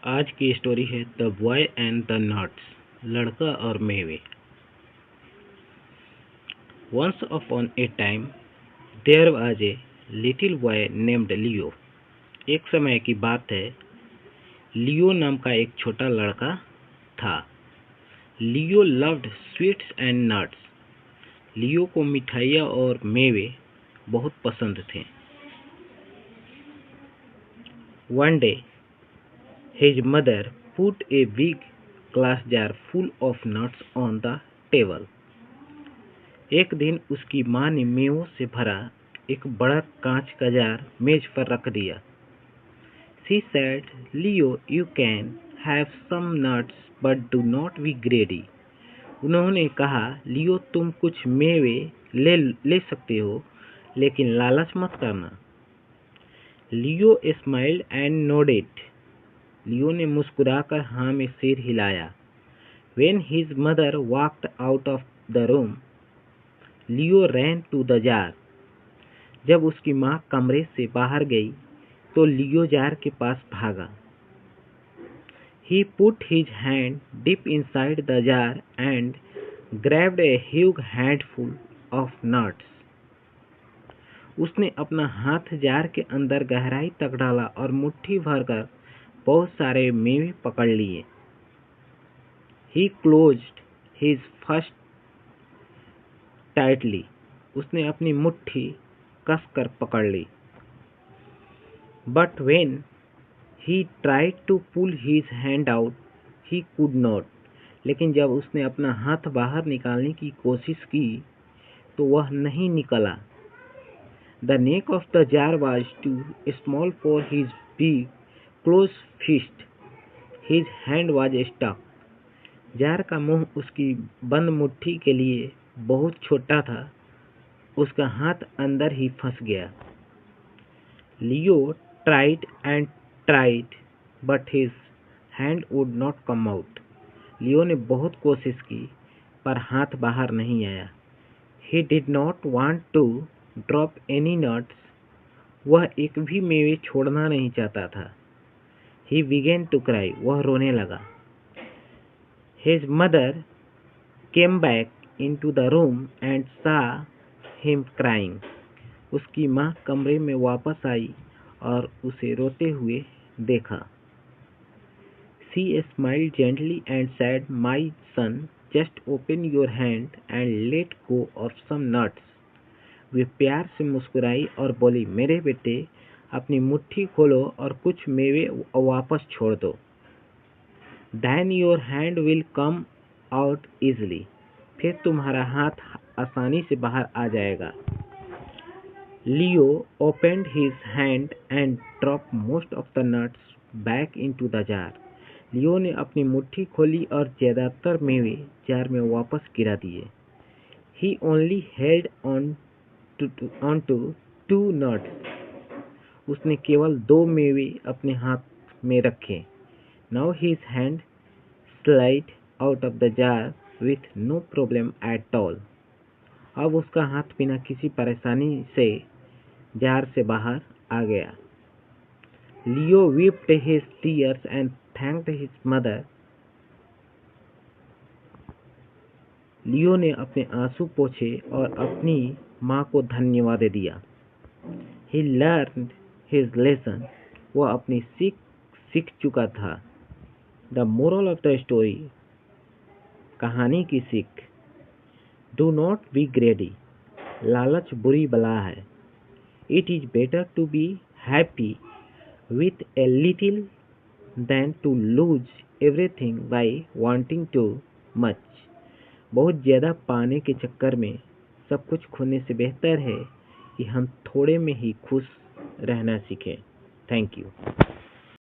आज की स्टोरी है the boy and the nuts, लड़का और मेवे। Once upon a time there was a little boy named Leo. एक समय की बात है, लियो नाम का एक छोटा लड़का था। लियो लव्ड स्वीट्स एंड नट्स। लियो को मिठाइयाँ और मेवे बहुत पसंद थे। One day his mother put a big glass jar full of nuts on the table. एक दिन उसकी माँ ने मेवों से भरा एक बड़ा कांच का जार मेज पर रख दिया। She said, "Leo, you can have some nuts, but do not be greedy." उन्होंने कहा, लियो तुम कुछ मेवे ले सकते हो, लेकिन लालच मत करना। लियो स्माइल्ड एंड नोडेड। लियो ने मुस्कुराकर हाँ में सिर हिलाया। When his mother walked out of the room, Leo ran to the jar. जब उसकी माँ कमरे से बाहर गई, तो लियो जार के पास भागा। He put his hand deep inside the jar and grabbed a huge handful of nuts. उसने अपना हाथ जार के अंदर गहराई तक डाला और मुट्ठी भरकर बहुत सारे मेवे पकड़ लिए। He closed his fist tightly. उसने अपनी मुट्ठी कसकर पकड़ ली। But when he tried to pull his hand out, he could not. लेकिन जब उसने अपना हाथ बाहर निकालने की कोशिश की, तो वह नहीं निकला। The neck of the jar was too small for his big closed fist. His hand was stuck. Jar का मुंह उसकी बंद मुट्ठी के लिए बहुत छोटा था। उसका हाथ अंदर ही फंस गया। लियो tried and tried, but his hand would not come out. लियो ने बहुत कोशिश की, पर हाथ बाहर नहीं आया। He did not want to drop any nuts. वह एक भी मेवे छोड़ना नहीं चाहता था। He began to cry. वह रोने लगा। His mother came back into the room and saw him crying. उसकी माँ कमरे में वापस आई और उसे रोते हुए देखा। She smiled gently and said, "My son, just open your hand and let go of some nuts." वे प्यार से मुस्कुराई और बोली, मेरे बेटे, अपनी मुट्ठी खोलो और कुछ मेवे वापस छोड़ दो। Then your hand will come out easily. फिर तुम्हारा हाथ आसानी से बाहर आ जाएगा। Leo opened his hand and dropped most of the nuts back into the jar. लियो ने अपनी मुट्ठी खोली और ज्यादातर मेवे जार में वापस गिरा दिए। He only held on to 2 nuts. उसने केवल 2 मेवे अपने हाथ में रखे। Now his hand slid out of the jar with no problem at all. अब उसका हाथ बिना किसी परेशानी से जार से बाहर आ गया। Leo wiped his tears and thanked his mother. लियो ने अपने आंसू पोंछे और अपनी माँ को धन्यवाद दिया। He learned his lesson. वह अपनी सीख चुका था। The moral of the story. कहानी की सीख। Do not be greedy. लालच बुरी बला है। It is better to be happy with a little than to lose everything by wanting too much. बहुत ज़्यादा पाने के चक्कर में सब कुछ खोने से बेहतर है कि हम थोड़े में ही खुश रहना सीखें। Thank you.